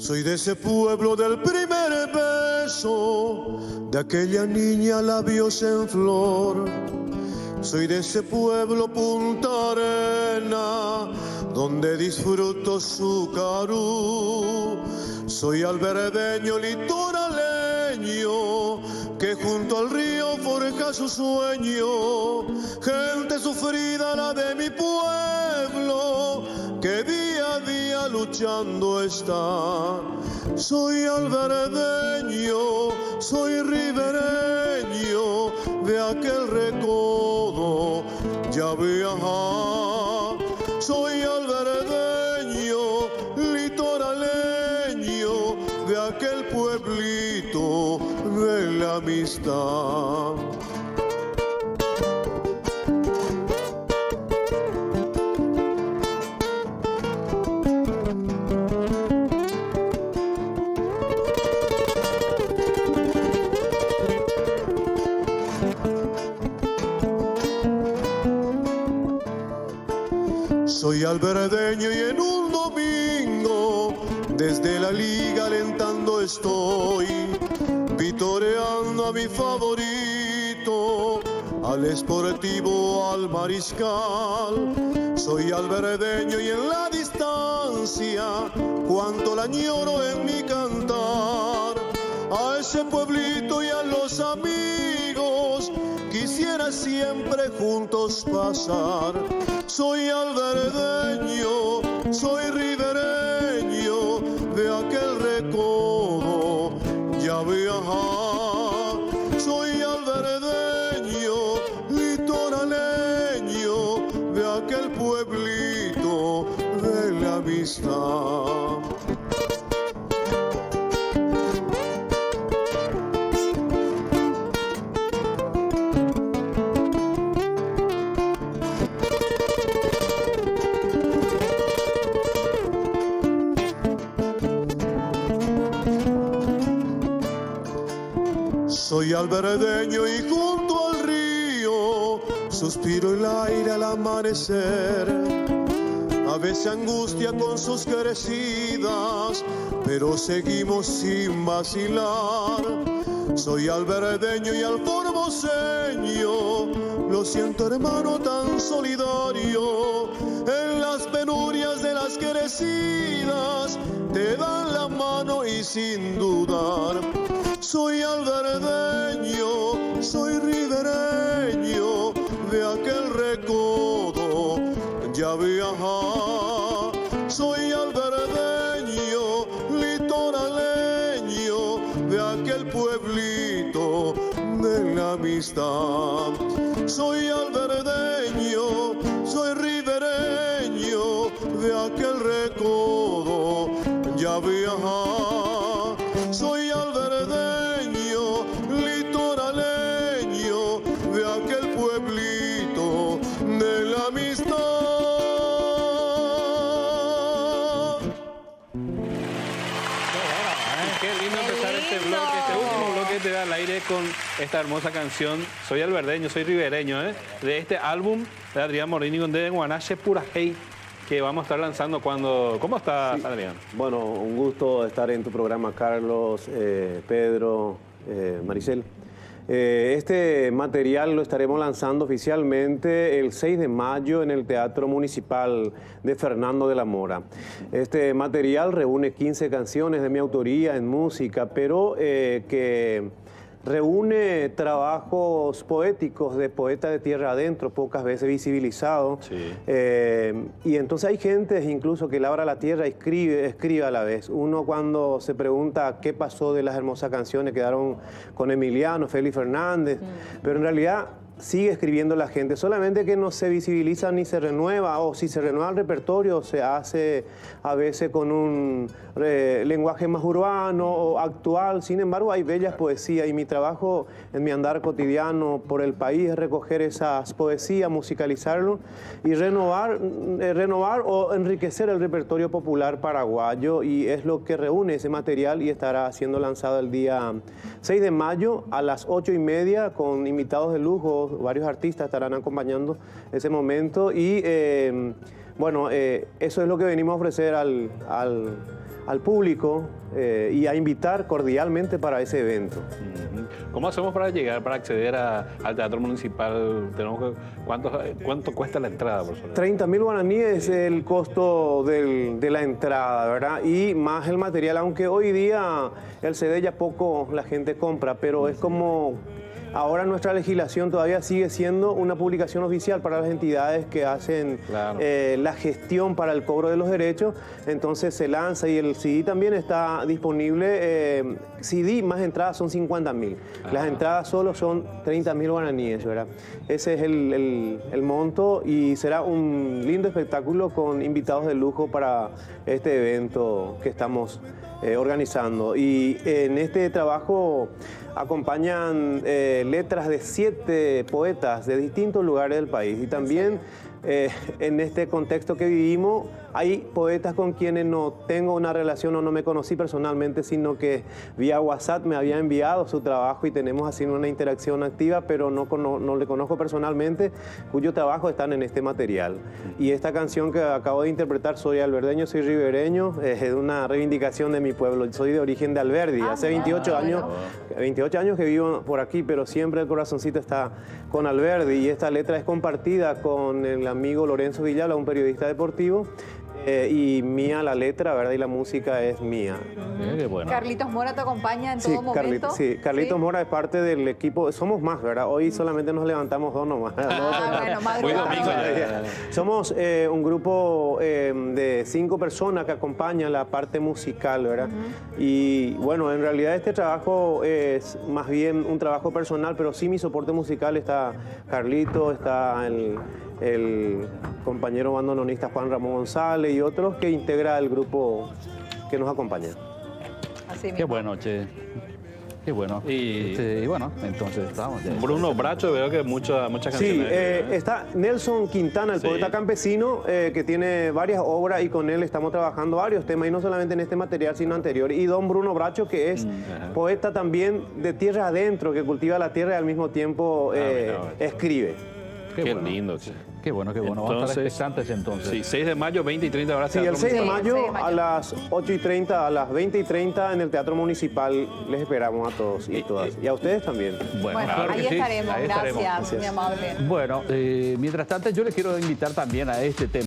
Soy de ese pueblo del primer beso, de aquella niña labios en flor. Soy de ese pueblo Punta Arena, donde disfruto su carú. Soy alberdeño litoraleño, que junto al río forja su sueño. Gente sufrida la de mi pueblo, que día a día luchando está. Soy alberdeño, soy ribereño, de aquel recodo ya viaja. Soy alberdeño, litoraleño, de aquel pueblito de la amistad. Soy alberdeño y en un domingo desde la liga alentando estoy, vitoreando a mi favorito, al Sportivo, al Mariscal. Soy alberdeño y en la distancia cuánto la añoro en mi cantar. A ese pueblito y a los amigos quisiera siempre juntos pasar. Soy alberdeño, soy ribereño, de aquel recodo ya viajar. Soy alberdeño, litoraleño, de aquel pueblito de la amistad. Soy alberdeño y junto al río suspiro el aire al amanecer. A veces angustia con sus crecidas, pero seguimos sin vacilar. Soy alberdeño y alformoseño, lo siento hermano tan solidario. En las penurias de las crecidas te dan la mano y sin dudar. Soy alberdeño, soy ribereño, de aquel recodo ya viajar. Soy alberdeño, litoraleño, de aquel pueblito de la amistad. Soy alberdeño, soy ribereño, de aquel recodo ya viajar. Soy alberdeño, litoraleño, de aquel pueblito de la amistad. Qué lindo empezar este bloque, este último bloque te da al aire con esta hermosa canción Soy alberdeño, soy ribereño, de este álbum de Adrián Morini con de Guanache Pura Hey, que vamos a estar lanzando cuando... ¿Cómo estás, sí, Adrián? Bueno, un gusto estar en tu programa, Carlos, Pedro, Maricel. Este material lo estaremos lanzando oficialmente el 6 de mayo en el Teatro Municipal de Fernando de la Mora. Este material reúne 15 canciones de mi autoría en música, pero que reúne trabajos poéticos de poetas de tierra adentro, pocas veces visibilizados. Sí. Y entonces hay gente incluso que labra la tierra y escribe a la vez. Uno cuando se pregunta qué pasó de las hermosas canciones, quedaron con Emiliano, Félix Fernández, pero en realidad sigue escribiendo la gente, solamente que no se visibiliza ni se renueva, o si se renueva el repertorio se hace a veces con un lenguaje más urbano o actual. Sin embargo, hay bellas poesías y mi trabajo en mi andar cotidiano por el país es recoger esas poesías, musicalizarlo y renovar o enriquecer el repertorio popular paraguayo, y es lo que reúne ese material y estará siendo lanzado el día 6 de mayo a las 8:30 con invitados de lujo varios artistas estarán acompañando ese momento y bueno, eso es lo que venimos a ofrecer al público y a invitar cordialmente para ese evento. ¿Cómo hacemos para llegar, para acceder al Teatro Municipal? ¿Cuánto cuesta la entrada, profesor? 30.000 guaraníes es el costo de la entrada, ¿verdad? Y más el material, aunque hoy día el CD ya poco la gente compra, pero es como... Ahora nuestra legislación todavía sigue siendo una publicación oficial para las entidades que hacen la gestión para el cobro de los derechos, entonces se lanza y el CD también está disponible, CD más entradas son 50.000, las entradas solo son 30.000 guaraníes, ¿verdad? Ese es el monto y será un lindo espectáculo con invitados de lujo para este evento que estamos organizando. Y en este trabajo acompañan letras de 7 poetas de distintos lugares del país y también en este contexto que vivimos hay poetas con quienes no tengo una relación o no me conocí personalmente, sino que vía WhatsApp me había enviado su trabajo y tenemos así una interacción activa, pero no le conozco personalmente, cuyo trabajo están en este material. Y esta canción que acabo de interpretar, Soy alberdeño, soy ribereño, es una reivindicación de mi pueblo. Soy de origen de Alberdi, hace 28 años que vivo por aquí, pero siempre el corazoncito está con Alberdi y esta letra es compartida con el amigo Lorenzo Villalba, un periodista deportivo, y mía la letra, ¿verdad? Y la música es mía. Qué bueno. Carlitos Mora te acompaña en todo momento. Carlitos Mora es parte del equipo. Somos más, ¿verdad? Hoy solamente nos levantamos 2 nomás. Bueno, Muy domingo ya. Somos un grupo de 5 personas que acompañan la parte musical, ¿verdad? Y bueno, en realidad este trabajo es más bien un trabajo personal, pero sí mi soporte musical está Carlito, está el compañero bandoneonista Juan Ramón González y otros que integra el grupo que nos acompaña. Así mismo. Qué bueno, che. Qué bueno. Y bueno, entonces estamos. Bruno Bracho, veo que muchas Sí, canciones. está Nelson Quintana, el poeta campesino, que tiene varias obras y con él estamos trabajando varios temas, y no solamente en este material, sino anterior. Y don Bruno Bracho, que es poeta también de tierra adentro, que cultiva la tierra y al mismo tiempo escribe. Qué lindo. Che. Qué bueno, qué bueno. Vamos a estar expectantes entonces. Sí, 6 de mayo, 20 y 30 horas. Sí, el 6 de mayo Sí, a las 8 y 30, a las 20 y 30 en el Teatro Municipal. Les esperamos a todos y todas. Y a ustedes también. Bueno, claro ahí que sí, estaremos. ahí estaremos. Gracias, mi amable. Bueno, mientras tanto yo les quiero invitar también a este tema.